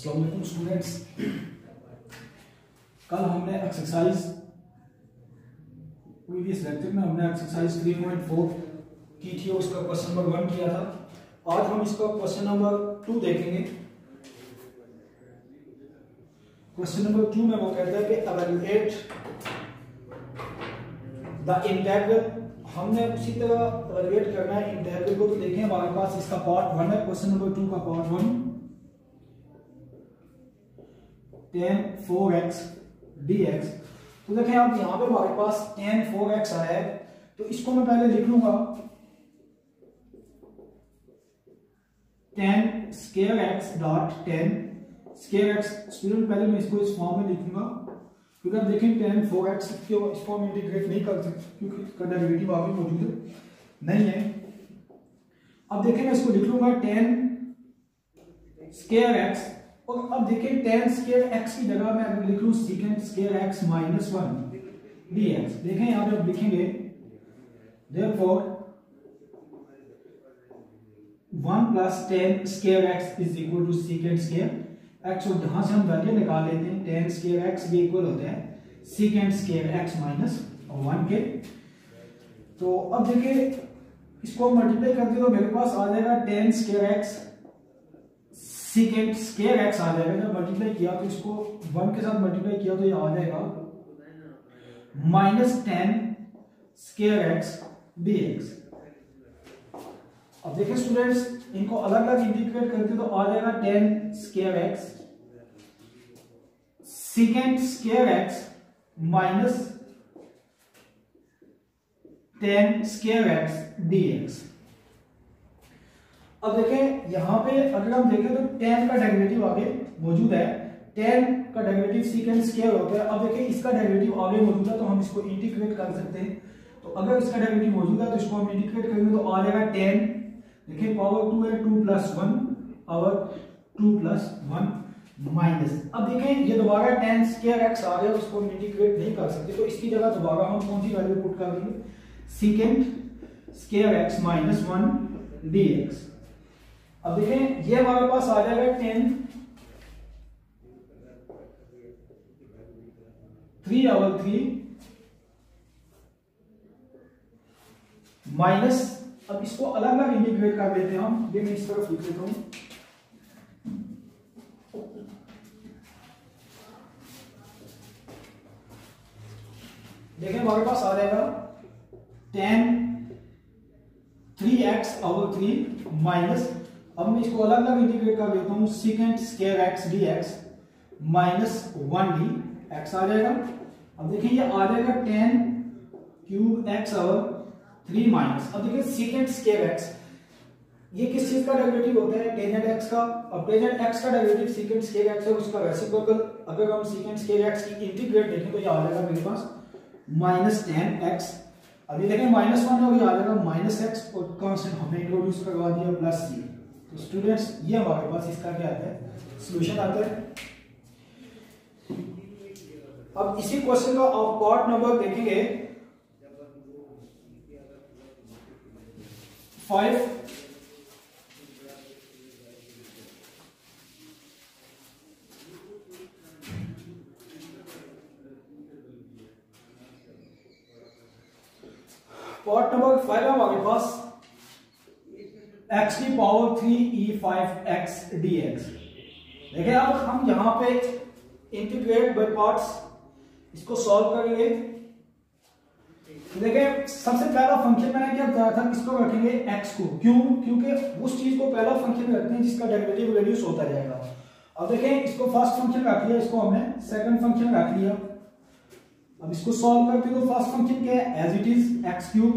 अस्सलाम वालेकुम स्टूडेंट्स। कल हमने एक्सरसाइज प्रीवियस लेक्चर में हमने एक्सरसाइज 3.4 की थी और उसका क्वेश्चन नंबर 1 किया था। आज हम इसका क्वेश्चन नंबर 2 देखेंगे। क्वेश्चन नंबर 2 में वो कहता है कि एवेलुएट द इंटीग्रल। हमने उसी तरह एवेलुएट करना है इंटीग्रल को। तो देखें हमारे पास इसका पार्ट 1 है। क्वेश्चन नंबर 2 का पार्ट 1 tan 4x dx। तो देखें आप यहां पे हमारे पास tan 4x आया है, तो इसको मैं पहले लिख लूंगा tan square x dot tan square x। Student पहले मैं इसको इस फॉर्म में लिखूंगा क्योंकि आप देखें tan 4x को इस फॉर्म में इंटीग्रेट नहीं कर सकते क्योंकि इसका डेरिवेटिव आगे मौजूद नहीं है। अब देखें मैं इसको लिख लूंगा tan स्क्वायर x, और अब देखिए tan स्क्वायर x की जगह मैं अगर लिख लूं secant square x minus 1 dx। देखें यहां पे आप लिखेंगे therefore 1 plus tan square x is equal to secant square x, और जहां से हम वैल्यू निकाल लेते हैं tan स्क्वायर x भी इक्वल होता है secant स्क्वायर x माइनस 1 के। तो अब देखिए इसको मल्टीप्लाई करते तो मेरे पास आ जाएगा tan square x secant square x आ जाएगा। जब मल्टीप्लाई किया तो इसको 1 के साथ मल्टीप्लाई किया तो ये आ जाएगा minus tan square x dx। अब देखिए स्टूडेंट्स इनको अलग अलग इंटीग्रेट करते तो आ जाएगा tan square x secant square x minus tan square x dx। अब देखें यहां पे अगर हम देखें तो tan का डेरिवेटिव आगे मौजूद है। tan का डेरिवेटिव secant स्क्वायर होता है। अब देखें इसका डेरिवेटिव आगे मौजूद है तो हम इसको इंटीग्रेट कर सकते हैं। तो अगर इसका डेरिवेटिव मौजूद है तो इसको हम इंटीग्रेट करेंगे तो आ जाएगा tan, देखिए पावर 2 है 2 प्लस 1 पावर 2 प्लस 1 माइनस। अब देखें ये दोबारा tan स्क्वायर x आ गया, उसको हम इंटीग्रेट नहीं कर सकते तो इसकी जगह दोबारा हम कौन सी वैल्यू पुट कर देंगे secant square x minus 1 dx। अब देखें ये हमारे पास आ जाएगा tan 3/3 माइनस, अब इसको अलग अलग इंटीग्रेट कर लेते हैं हम। ये मैं इस तरफ लिख लेता हूं देखें हमारे पास आ जाएगा tan 3x/3 माइनस, अब मैं इसको अलग अलग इंटीग्रेट कर लेता हूं secant square x dx minus 1 dx आ जाएगा। अब देखिए ये आ जाएगा tan क्यूब x/3 माइनस। अब देखिए secant स्क्वायर x ये किस चीज का डेरिवेटिव होता है tangent x का। अब tangent x का डेरिवेटिव secant स्क्वायर x है, उसका रेसिप्रोकल अगर हम secant स्क्वायर x की इंटीग्रेट देखें तो ये आ जाएगा मेरे पास माइनस tan x। अभी देखें माइनस 1 हो गया, आ जाएगा माइनस x और कांस्टेंट हमने इंट्रोड्यूस करवा दिया प्लस c। तो स्टूडेंट्स ये हमारे पास इसका क्या आता है सॉल्यूशन आता है। अब इसी क्वेश्चन का आप पार्ट नंबर देखेंगे 5। पार्ट नंबर 5 है हमारे पास x की पावर 3e5x dx। देखिए अब हम यहां पे इंटीग्रेट बाय पार्ट्स इसको सॉल्व करेंगे। देखिए सबसे पहला फंक्शन मैंने क्या बताया था, इसको रखेंगे x को। क्यों? क्योंकि उस चीज को पहला फंक्शन रखते हैं जिसका डेरिवेटिव रिड्यूस होता जाएगा। अब देखें इसको फर्स्ट फंक्शन रख लिया, इसको हमने सेकंड फंक्शन रख लिया। अब इसको सॉल्व करते तो फर्स्ट फंक्शन क्या है एज इट इज x3।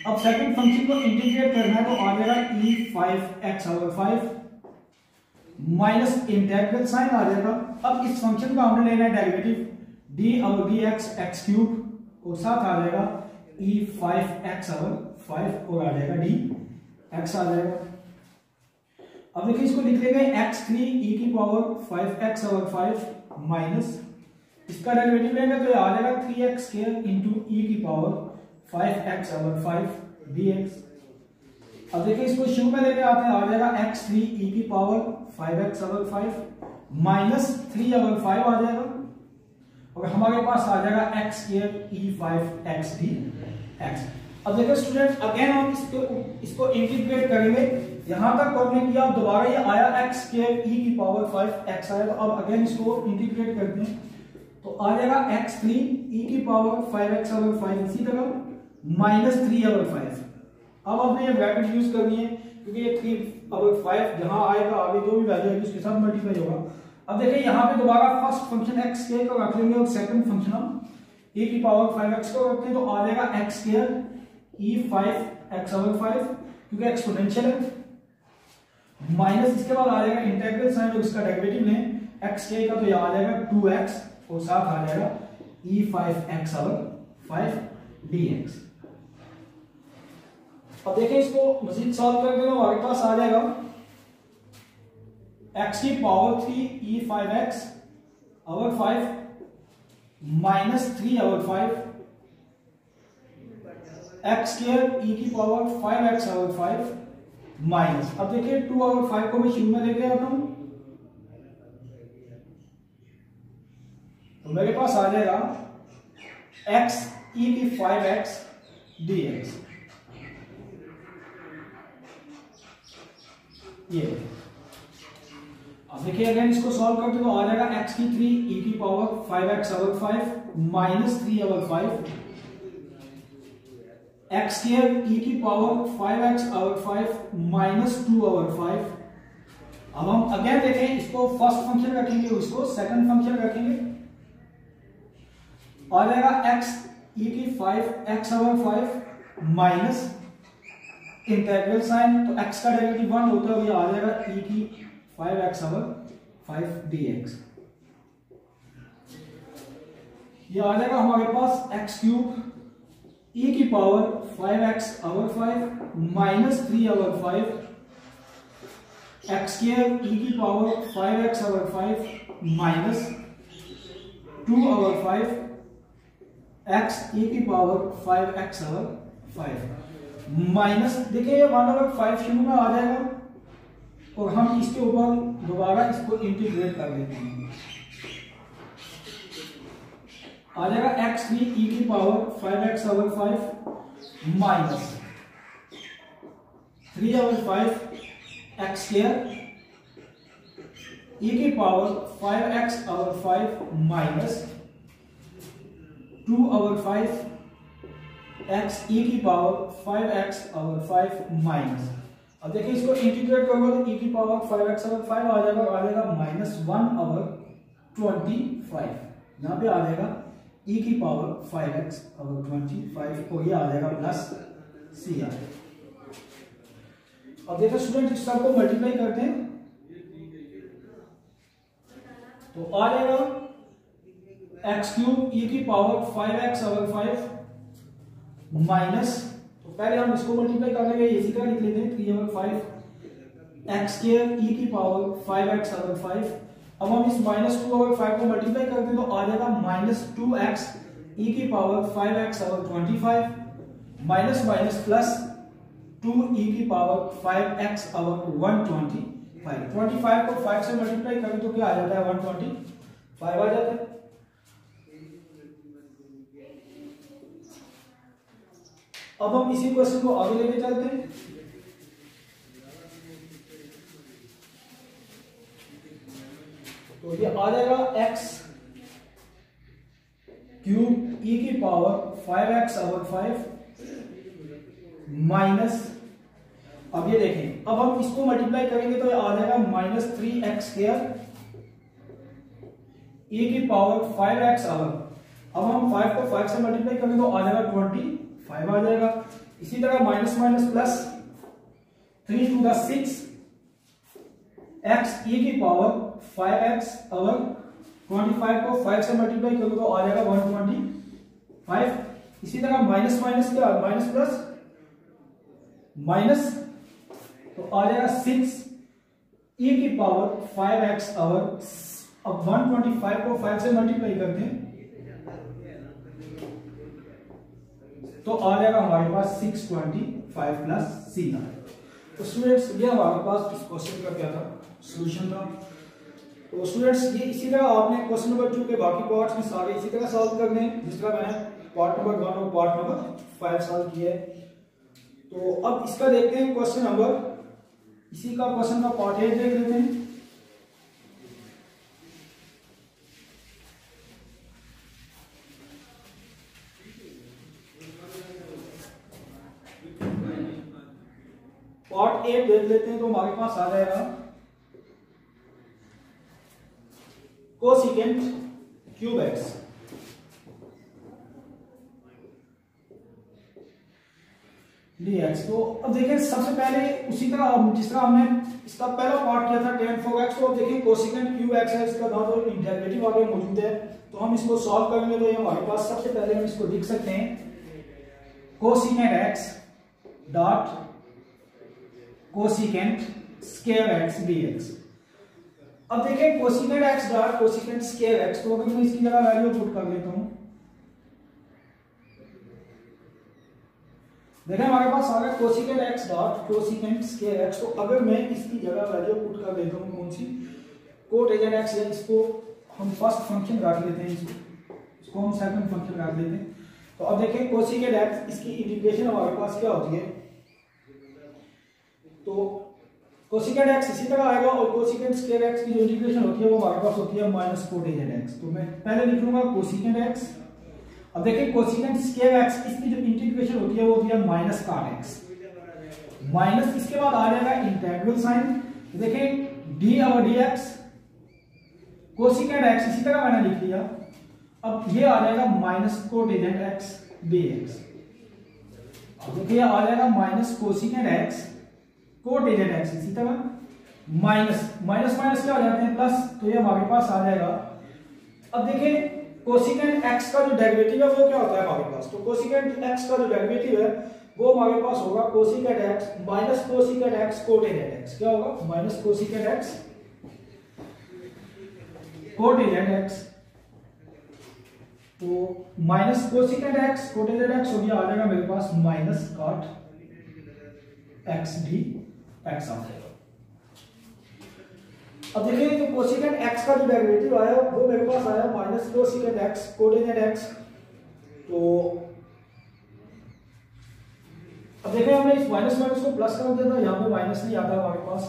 अब सेकंड फंक्शन को इंटीग्रेट करना है तो आ जाएगा e5x/5 माइनस इंटीग्रल साइन आ जाएगा। अब इस फंक्शन का हमने लेना है डेरिवेटिव d/dx x3 और साथ आ जाएगा e5x/5 और आ जाएगा dx आ जाएगा। अब देखिए इसको लिख लेंगे x3 e की पावर 5x/5 माइनस इसका डेरिवेटिव लेंगे तो ये आ जाएगा 3x² इंटू e की पावर 5x/5 dx। अब देखिए इसको शुरू में लेके आते हैं, आ जाएगा x3 e की power 5x over 5 minus 3 over 5 आ जाएगा, और हमारे पास आ जाएगा x स्क्वायर e5x dx। अब देखिए स्टूडेंट अगेन हम इसको इंटीग्रेट करेंगे, यहां तक हमने किया, दोबारा ये आया x स्क्वायर e की पावर 5x आया, तो अब अगेन इसको इंटीग्रेट करते हैं, तो आ जाएगा x3 e की पावर 5x ओवर 5 इसी तरह माइनस 3 ओवर 5। अब आपने ये ब्रैकेट यूज करनी है क्योंकि ये 3 ओवर 5 जहां आएगा आगे जो भी वैल्यू आएगी उसके साथ मल्टीप्लाई होगा। अब देखिए यहाँ पे दोबारा फर्स्ट फंक्शन x स्क्वायर को रख लेंगे और सेकंड फंक्शन हम e की पावर 5x को रखते हैं, तो आ जाएगा x स्क्वायर e5x ओवर 5 क्योंकि एक्सपोनेंशियल है, माइनस इसके बाद आ जाएगा इंटीग्रल साइन और इसका डेरिवेटिव लें x स्क्वायर का, तो ये आ जाएगा 2x और साथ आ जाएगा e5x ओवर 5 dx। अब देखिए इसको मजीद सॉल्व करके तो हमारे पास आ जाएगा x की power 3 e5x over 5 minus 3 over 5 x square e की पावर 5x ओवर 5 माइनस, अब देखिए 2 ओवर 5 को मैं शुरू में लेके आता हूं, तो मेरे पास आ जाएगा x e की 5x dx। ये अब देखिए अगेन इसको सॉल्व करते तो आ जाएगा x की 3 e की power 5x over 5 minus 3 over 5 x square e की power 5x over 5 minus 2 over 5। अब हम अगेन देखें, इसको फर्स्ट फंक्शन रखेंगे और इसको सेकंड फंक्शन रखेंगे, आ जाएगा x e की 5x over 5 minus integral sine, तो x का डेरिवेटिव 1 होता है, ये आ जाएगा e की 5x ओवर 5 dx। ये आ जाएगा हमारे पास x क्यूब e की power 5x over 5 minus 3 over 5 x square e की power 5x over 5 minus 2 over 5 x e की पावर 5x ओवर 5 माइनस, देखिए ये 1 ओवर 5 शुरू में आ जाएगा और हम इसके ऊपर दोबारा इसको इंटीग्रेट कर देते हैं, आ जाएगा x3 e की power 5x over 5 minus 3 over 5 x square e की power 5x over 5 minus 2 over 5 x e की पावर 5x ओवर 5 माइनस, अब देखिए इसको इंटीग्रेट करोगे तो e की पावर 5x ओवर 5 आ जाएगा माइनस 1 ओवर 25, यहाँ पे आ जाएगा e की पावर 5x ओवर 25 और ये आ जाएगा प्लस c आ जाएगा। अब देखो स्टूडेंट इस सब को मल्टीप्लाई करते हैं तो आ जाएगा x क्यूब e की पावर 5x ओवर 5 माइनस, तो पहले हम इसको मल्टीप्लाई कर लेंगे, इसी तरह लिख लेते हैं 3 ओवर 5 x स्क्वायर e की पावर 5x ओवर 5। अब हम इस माइनस 2 ओवर 5 को मल्टीप्लाई करते हैं तो आ जाएगा माइनस 2x e की power 5x over 25 minus minus plus 2 e की पावर 5x ओवर 125। 25 को 5 से मल्टीप्लाई करें तो क्या आ जाता है 125 आ जाता है। अब हम इसी क्वेश्चन को आगे लेके चलते हैं, तो ये आ जाएगा x क्यूब e की पावर 5x ओवर 5 माइनस, अब ये देखें अब हम इसको मल्टीप्लाई करेंगे तो ये आ जाएगा माइनस 3x स्क्वायर e की पावर 5x ओवर, अब हम 5 को 5 से मल्टीप्लाई करेंगे तो आ जाएगा 25 आ जाएगा। इसी तरह minus minus plus 3 to the 6 x e की पावर 5x ओवर 25 को 5 से मल्टीप्लाई करोगे तो आ जाएगा 125। इसी तरह माइनस माइनस क्या माइनस प्लस माइनस, तो आ जाएगा 6 e की पावर 5x ओवर, अब 125 को 5 से मल्टीप्लाई करते हैं तो आ जाएगा हमारे पास 625 प्लस c। तो स्टूडेंट्स ये हमारे पास इस क्वेश्चन का क्या था, सॉल्यूशन था। तो स्टूडेंट्स ये इसी तरह आपने क्वेश्चन नंबर 2 के बाकी पार्ट्स में सारे इसी तरह सॉल्व करने हैं जिस तरह मैंने पार्ट नंबर 1 और पार्ट नंबर 5 सॉल्व किया है। तो अब इसका देखते हैं क्वेश्चन नंबर, इसी का क्वेश्चन का पार्ट 8 देख लेते हैं। पार्ट 8 देख लेते हैं तो हमारे पास आ जाएगा कोसिकेंट क्यूब एक्स। dx। तो अब देखें सबसे पहले उसी तरह जिस तरह हमने इसका पहला पार्ट किया था tan 4x, तो अब देखें कोसिकेंट क्यूब एक्स है, इसका ना तो डेरिवेटिव आगे मौजूद है, तो हम इसको सॉल्व करेंगे। तो ये हमारे पास सबसे पहले हम इसको लिख सकते हैं cosecant x dot cosecant square x dx। अब देखें cosecant x dot cosecant square x, तो अगर मैं इसकी जगह वैल्यू पुट कर लेता हूं, देखें हमारे पास आ गया cosecant x dot cosecant square x. तो अगर मैं इसकी जगह वैल्यू पुट कर देता हूं कौन सी, कोटेजेंट एक्स, या इसको हम फर्स्ट फंक्शन रख लेते हैं, इसको हम सेकंड फंक्शन रख लेते हैं। तो अब देखें कोसिकेंट एक्स, इसकी इंटीग्रेशन हमारे पास क्या होती है, तो कोसिकेंट एक्स इसी तरह आएगा और कोसिकेंट स्क्वायर एक्स की जो इंटीग्रेशन होती है वो हमारे पास होती है माइनस कोटेजेंट एक्स। तो मैं पहले लिख लूंगा कोसिकेंट एक्स। अब देखिए कोसिकेंट स्क्वायर एक्स, इसकी जो इंटीग्रेशन होती है वो होती है माइनस कॉट एक्स, माइनस इसके बाद आ जाएगा इंटीग्रल साइन। देखिए डी और डी एक्स, कोसिकेंट एक्स इसी तरह मैंने लिख लिया। अब ये आ जाएगा minus cotangent x d x. अब देखिए आ जाएगा minus cosecant x cotangent x, इसी तरह माइनस माइनस माइनस क्या हो जाते हैं प्लस, तो ये हमारे पास आ जाएगा। अब देखिए कोसिकेंट एक्स का जो डेरिवेटिव है वो क्या होता है हमारे पास, तो कोसिकेंट एक्स का जो डेरिवेटिव है वो हमारे पास होगा cosecant x minus cosecant x cotangent x. क्या होगा, minus cosecant x cotangent x, तो minus cosecant x cotangent x हो गया, आ जाएगा मेरे पास minus cot x d x आ जाएगा। अब देखिए जो कोसिकेंट एक्स का जो डेरिवेटिव आया वो मेरे पास आया minus cosecant x cotangent x. तो अब देखिए हमने इस माइनस माइनस को प्लस कर दिया था, यहाँ पे माइनस नहीं आता हमारे पास,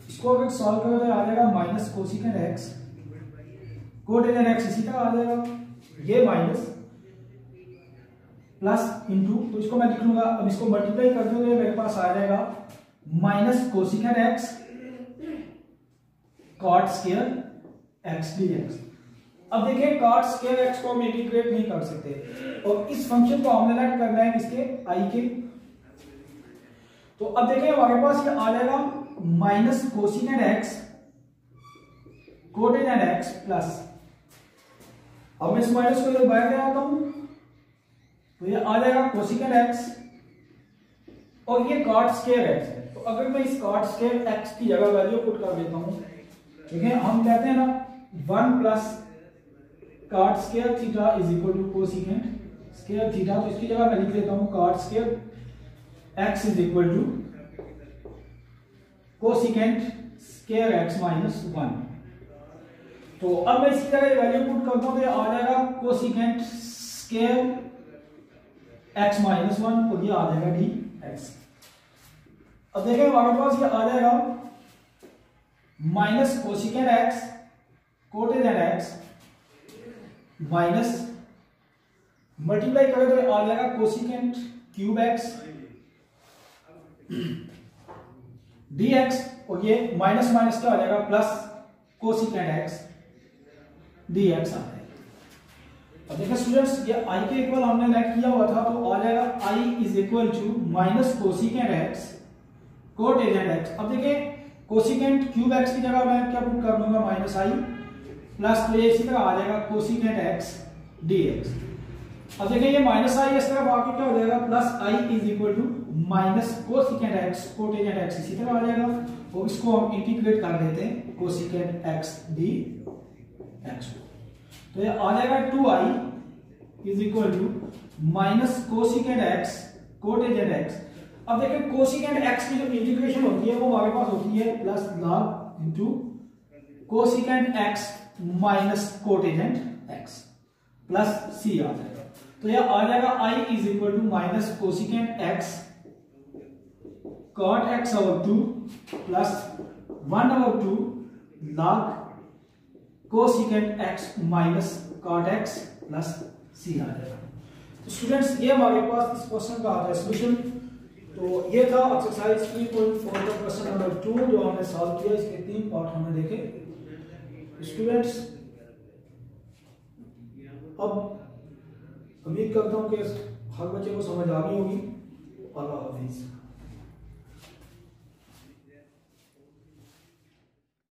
इसको अगर सॉल्व करें तो आ जाएगा minus cosecant x cotangent x, इसी तरह आ जाएगा ये माइनस प्लस इंटू, तो इसको मैं लिख लूंगा। अब इसको मल्टीप्लाई कर दूंगा, मेरे पास आ जाएगा minus cosecant x cot square x dx. अब देखिए कॉट स्क्वायर एक्स को हम इंटीग्रेट नहीं कर सकते और इस फंक्शन को हमने लेट करना है किसके, आई के। तो अब देखिए हमारे पास ये आ जाएगा minus cosecant x cotangent x plus, अब मैं इस माइनस को बाहर ले आता हूं तो ये आ जाएगा कोसिकेंट एक्स और ये कॉट स्क्वायर एक्स है। तो अगर मैं इस कॉट स्क्वायर एक्स की जगह वैल्यू पुट कर देता हूं, ठीक है, हम कहते हैं ना 1 plus cot square theta is equal to cosecant square theta, तो इसकी जगह मैं लिख देता हूं cot square x is equal to cosecant square x minus 1। तो अब मैं इसी जगह वैल्यू पुट करता हूं तो ये आ जाएगा कोसिकेंट स्क्वायर एक्स माइनस 1 और ये आ जाएगा डी एक्स। अब देखिए हमारे पास ये आ जाएगा minus cosecant x cotangent x minus multiply करें तो आ जाएगा कोसिकेंट क्यूब एक्स डीएक्स और ये माइनस माइनस क्या हो जाएगा प्लस कोसिकेंट एक्स डीएक्स आ जाएगा। अब देखिए स्टूडेंट्स ये आई के इक्वल हमने लेट किया हुआ था, तो आ जाएगा I is equal to minus cosecant x cotangent x. अब देखिए कोसिकेंट क्यूब एक्स की जगह मैं क्या पुट कर दूंगा माइनस आई प्लस, तो ये इसी तरह आ जाएगा कोसिकेंट एक्स डीएक्स। अब देखिए ये माइनस आई इस तरफ आके क्या हो जाएगा plus I is equal to minus cosecant x cotangent x, इसी तरह आ जाएगा और इसको हम इंटीग्रेट कर देते हैं कोसिकेंट एक्स डी एक्स, तो ये आ जाएगा 2i is equal to minus cosecant x cotangent x. अब देखिए कोसिकेंट एक्स की जो इंटीग्रेशन होती है वो हमारे पास होती है plus log into cosecant x minus cotangent x plus C आ जाएगा। तो यह आ जाएगा I is equal to minus cosecant x cot x over 2 plus 1 over 2 log cosecant x minus cot x plus C आ जाएगा। तो स्टूडेंट्स ये हमारे पास इस क्वेश्चन का आता है सोल्यूशन। तो ये था एक्सरसाइज 3.4 का क्वेश्चन नंबर 2 जो हमने सॉल्व किया। इसके 3 पार्ट हमने देखे। स्टूडेंट्स अब उम्मीद करता हूं कि हर बच्चे को समझ आ गई होगी। अल्लाह हाफिज।